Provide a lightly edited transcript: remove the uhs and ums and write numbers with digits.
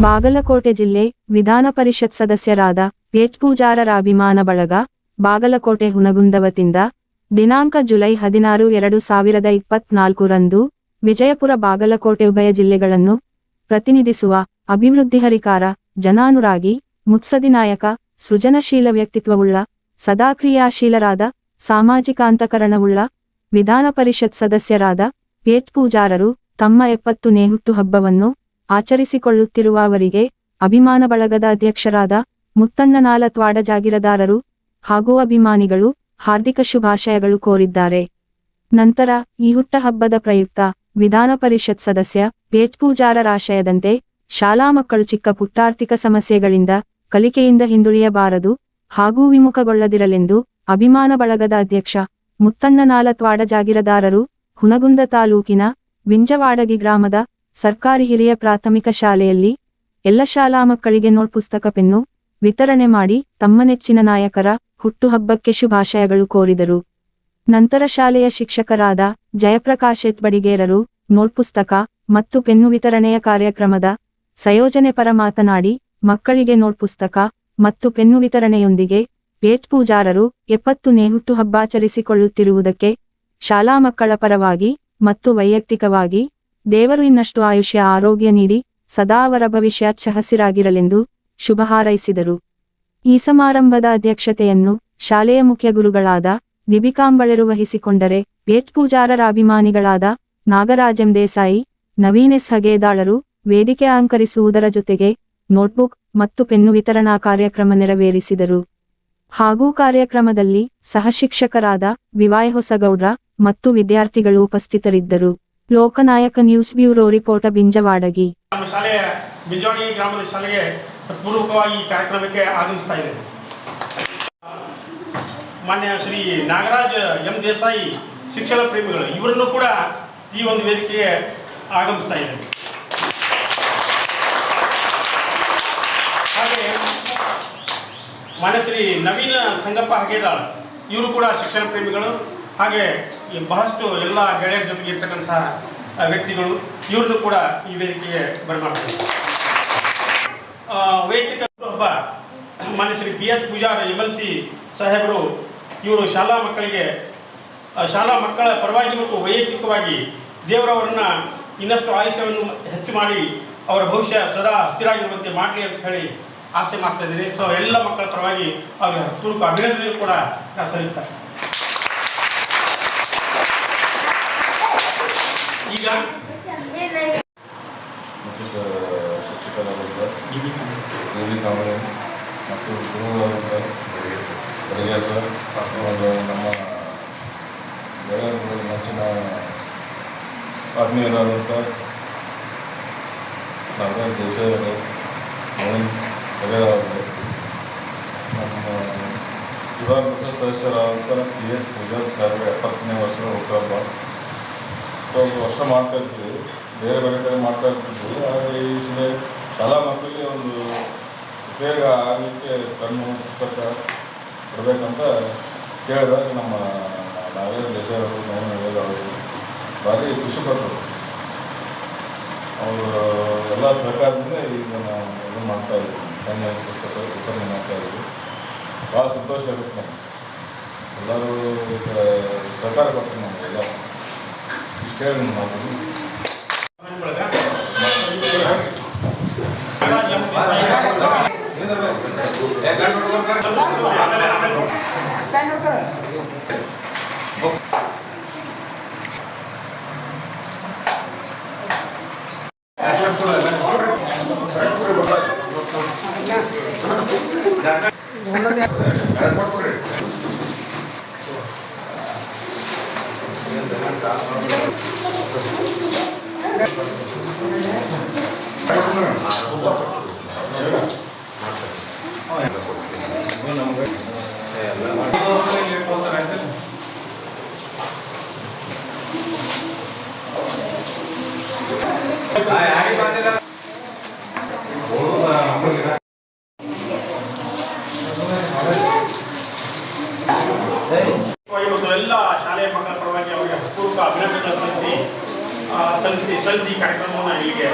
ಬಾಗಲಕೋಟೆ ಜಿಲ್ಲೆ ವಿಧಾನ ಪರಿಷತ್ ಸದಸ್ಯರಾದ ಎಚ್ ಪೂಜಾರರ ಅಭಿಮಾನ ಬಳಗ ಬಾಗಲಕೋಟೆ ಹುನಗುಂದ ವತಿಯಿಂದ ದಿನಾಂಕ ಜುಲೈ 16, 2024 ರಂದು ವಿಜಯಪುರ ಬಾಗಲಕೋಟೆ ಉಭಯ ಜಿಲ್ಲೆಗಳನ್ನು ಪ್ರತಿನಿಧಿಸುವ ಅಭಿವೃದ್ಧಿಹರಿಕಾರ, ಜನಾನುರಾಗಿ, ಮುತ್ಸದಿ ನಾಯಕ, ಸೃಜನಶೀಲ ವ್ಯಕ್ತಿತ್ವವುಳ್ಳ, ಸದಾ ಕ್ರಿಯಾಶೀಲರಾದ, ಸಾಮಾಜಿಕಾಂತಕರಣವುಳ್ಳ ವಿಧಾನ ಪರಿಷತ್ ಸದಸ್ಯರಾದ ಎಚ್ ಪೂಜಾರರು ತಮ್ಮ 70ನೇ ಹುಟ್ಟುಹಬ್ಬವನ್ನು ಆಚರಿಸಿಕೊಳ್ಳುತ್ತಿರುವ ಅವರಿಗೆ ಅಭಿಮಾನ ಬಳಗದ ಅಧ್ಯಕ್ಷರಾದ ಮುತ್ತಣ್ಣ ನಾಲತ್ವಾಡ ಜಾಗೀರದಾರರು ಹಾಗೂ ಅಭಿಮಾನಿಗಳು ಹಾರ್ದಿಕ ಶುಭಾಶಯಗಳು ಕೋರಿದ್ದಾರೆ. ನಂತರ ಈ ಹುಟ್ಟಹಬ್ಬದ ಪ್ರಯುಕ್ತ ವಿಧಾನ ಪರಿಷತ್ ಸದಸ್ಯ ಎಚ್ ಪೂಜಾರರ ಆಶಯದಂತೆ ಶಾಲಾ ಮಕ್ಕಳು ಚಿಕ್ಕ ಪುಟ್ಟ ಆರ್ಥಿಕ ಸಮಸ್ಯೆಗಳಿಂದ ಕಲಿಕೆಯಿಂದ ಹಿಂದುಳಿಯಬಾರದು ಹಾಗೂ ವಿಮುಖಗೊಳ್ಳದಿರಲೆಂದು ಅಭಿಮಾನ ಬಳಗದ ಅಧ್ಯಕ್ಷ ಮುತ್ತಣ್ಣ ನಾಲತ್ವಾಡ ಜಾಗೀರದಾರರು ಹುನಗುಂದ ತಾಲೂಕಿನ ವಿಂಜವಾಡಗಿ ಗ್ರಾಮದ ಸರ್ಕಾರಿ ಹಿರಿಯ ಪ್ರಾಥಮಿಕ ಶಾಲೆಯಲ್ಲಿ ಎಲ್ಲ ಶಾಲಾ ಮಕ್ಕಳಿಗೆ ನೋಟ್ ಪುಸ್ತಕ, ಪೆನ್ನು ವಿತರಣೆ ಮಾಡಿ ತಮ್ಮ ನೆಚ್ಚಿನ ನಾಯಕರ ಹುಟ್ಟುಹಬ್ಬಕ್ಕೆ ಶುಭಾಶಯಗಳು ಕೋರಿದರು. ನಂತರ ಶಾಲೆಯ ಶಿಕ್ಷಕರಾದ ಜಯಪ್ರಕಾಶ್ ಎಚ್ ಬಡಿಗೇರರು ನೋಟ್ ಪುಸ್ತಕ ಮತ್ತು ಪೆನ್ನು ವಿತರಣೆಯ ಕಾರ್ಯಕ್ರಮದ ಸಂಯೋಜನೆ ಪರ ಮಾತನಾಡಿ, ಮಕ್ಕಳಿಗೆ ನೋಟ್ ಪುಸ್ತಕ ಮತ್ತು ಪೆನ್ನು ವಿತರಣೆಯೊಂದಿಗೆ ಎಚ್ ಪೂಜಾರರು 70ನೇ ಹುಟ್ಟುಹಬ್ಬಾಚರಿಸಿಕೊಳ್ಳುತ್ತಿರುವುದಕ್ಕೆ ಶಾಲಾ ಮಕ್ಕಳ ಪರವಾಗಿ ಮತ್ತು ವೈಯಕ್ತಿಕವಾಗಿ ದೇವರು ಇನ್ನಷ್ಟು ಆಯುಷ್ಯ ಆರೋಗ್ಯ ನೀಡಿ ಸದಾ ಅವರ ಭವಿಷ್ಯ ಹಸಿರಾಗಿರಲೆಂದು ಶುಭ ಹಾರೈಸಿದರು. ಈ ಸಮಾರಂಭದ ಅಧ್ಯಕ್ಷತೆಯನ್ನು ಶಾಲೆಯ ಮುಖ್ಯ ಗುರುಗಳಾದ ದಿಬಿಕಾಂಬಳೆರು ವಹಿಸಿಕೊಂಡರೆ, ಎಚ್ ಪೂಜಾರರ ಅಭಿಮಾನಿಗಳಾದ ನಾಗರಾಜಂ ದೇಸಾಯಿ, ನವೀನ್ ಎಸ್ ಹಗೇದಾಳರು ವೇದಿಕೆ ಅಲಂಕರಿಸುವುದರ ಜೊತೆಗೆ ನೋಟ್ಬುಕ್ ಮತ್ತು ಪೆನ್ನು ವಿತರಣಾ ಕಾರ್ಯಕ್ರಮ ನೆರವೇರಿಸಿದರು. ಹಾಗೂ ಕಾರ್ಯಕ್ರಮದಲ್ಲಿ ಸಹ ಶಿಕ್ಷಕರಾದ ವಿವಾಯ್ ಹೊಸಗೌಡ್ರ ಮತ್ತು ವಿದ್ಯಾರ್ಥಿಗಳು ಉಪಸ್ಥಿತರಿದ್ದರು. ಲೋಕನಾಯಕ ನ್ಯೂಸ್ ಬ್ಯೂರೋ ರಿಪೋರ್ಟ್ ಬಿಂಜವಾಡಗಿ. ನಮ್ಮ ಶಾಲೆಯ ಬಿಂಜವಾಡಗಿ ಗ್ರಾಮದ ಶಾಲೆಗೆ ಪೂರ್ವಕವಾಗಿ ಈ ಕಾರ್ಯಕ್ರಮಕ್ಕೆ ಆಗಮಿಸ್ತಾ ಇದೆ. ಮಾನ್ಯ ಶ್ರೀ ನಾಗರಾಜ್ ಎಂ ದೇಸಾಯಿ ಶಿಕ್ಷಣ ಪ್ರೇಮಿಗಳು ಇವರನ್ನು ಕೂಡ ಈ ಒಂದು ವೇದಿಕೆಗೆ ಆಗಮಿಸ್ತಾ ಇದೆ. ಹಾಗೆ ಮಾನ್ಯ ಶ್ರೀ ನವೀನ ಸಂಗಪ್ಪ ಹಗೇದಾಳ್ ಇವರು ಕೂಡ ಶಿಕ್ಷಣ ಪ್ರೇಮಿಗಳು, ಹಾಗೆ ಬಹಳಷ್ಟು ಎಲ್ಲ ಗೆಳೆಯರ ಜೊತೆಗೆ ಇರ್ತಕ್ಕಂಥ ವ್ಯಕ್ತಿಗಳು, ಇವ್ರನ್ನು ಕೂಡ ಈ ವೇದಿಕೆಗೆ ಬರಮಾಡ್ತಾರೆ. ವೈಯಕ್ತಿಕ ಹಬ್ಬ ಮಾನ್ಯ Shri B H Poojar MLC ಸಾಹೇಬರು ಇವರು ಶಾಲಾ ಮಕ್ಕಳ ಪರವಾಗಿ ಮತ್ತು ವೈಯಕ್ತಿಕವಾಗಿ ದೇವರವರನ್ನ ಇನ್ನಷ್ಟು ಆಯುಷ್ಯವನ್ನು ಹೆಚ್ಚು ಮಾಡಿ ಅವರ ಭವಿಷ್ಯ ಸದಾ ಸ್ಥಿರಾಗಿರುವಂತೆ ಮಾಡಲಿ ಅಂತ ಹೇಳಿ ಆಸೆ ಮಾಡ್ತಾ ಇದ್ದೀನಿ. ಸೊ ಎಲ್ಲ ಮಕ್ಕಳ ಪರವಾಗಿ ಅವರಿಗೆ ಪೂರ್ವಕ ಅಭಿನಂದನೆ ಕೂಡ ನಾನು ಸಲ್ಲಿಸ್ತಾರೆ. ಈಗ ಶಿಕ್ಷಕರಾದಂಥ ದೇವಿಕಾಂಬಳೆ ಮತ್ತು ಗುರುಗಳಾದಂಥ ಬಡಿಗೇರ ಸರ್, ನಮ್ಮ ಗೆಳೆಯರ ನೆಚ್ಚಿನ ಆತ್ಮೀಯರಾದಂಥ ನಾಗರಾಜ್ ದೇಸಾಯಿ ಅವರು, ನವೀನ್ ಹಗೇದಾಳ್, ನಮ್ಮ ವಿಧಾನ ಪರಿಷತ್ ಸದಸ್ಯರಾದಂಥ ಎಚ್ ಪೂಜಾರ್ ಸಾಹೇಬರ 70ನೇ ವರ್ಷದ ಹುಟ್ಟುಹಬ್ಬ. ಒಂದು ವರ್ಷ ಮಾಡ್ತಾ ಇರ್ತೀವಿ, ಬೇರೆ ಬೇರೆ ಕಡೆ ಮಾಡ್ತಾ ಇರ್ತಿದ್ವಿ. ಆದರೆ ಈ ಶಾಲಾ ಮಕ್ಕಳಿಗೆ ಒಂದು ಉಪಯೋಗ ಆಗಲಿಕ್ಕೆ ಪೆನ್ನು ಪುಸ್ತಕ ಕೊಡಬೇಕಂತ ಕೇಳಿದಾಗ ನಮ್ಮ ನಾಗರಾಜ್ ದೇಸಾಯಿ ಅವರು, ನವೀನ್ ಹಗೇದಾಳ್ ಅವರು ಭಾರಿ ಖುಷಿಪಟ್ಟರು. ಅವರು ಎಲ್ಲ ಸಹಕಾರದಿಂದ ಈಗ ನಾವು ಇದನ್ನು ಮಾಡ್ತಾಯಿದ್ದೀವಿ, ಪೆನ್ನು ಪುಸ್ತಕ ವಿತರಣೆ ಮಾಡ್ತಾಯಿದ್ದೀವಿ. ಭಾಳ ಸಂತೋಷ ಆಗುತ್ತೆ. ನಮಗೆ ಎಲ್ಲರೂ ಸಹಕಾರ ಕೊಡ್ತೀವಿ. ನಮಗೆಲ್ಲ ಇಷ್ಟೇ ಎಲ್ಲ ಶಾಲೆಯ ಮಕ್ಕಳ ಪರವಾಗಿ ಅವರಿಗೆ ಪೂರ್ವಕ ಅಭಿನಂದನೆ ಸಲ್ಲಿಸಿ ಕಾರ್ಯಕ್ರಮವನ್ನು ಇಲ್ಲಿಗೆ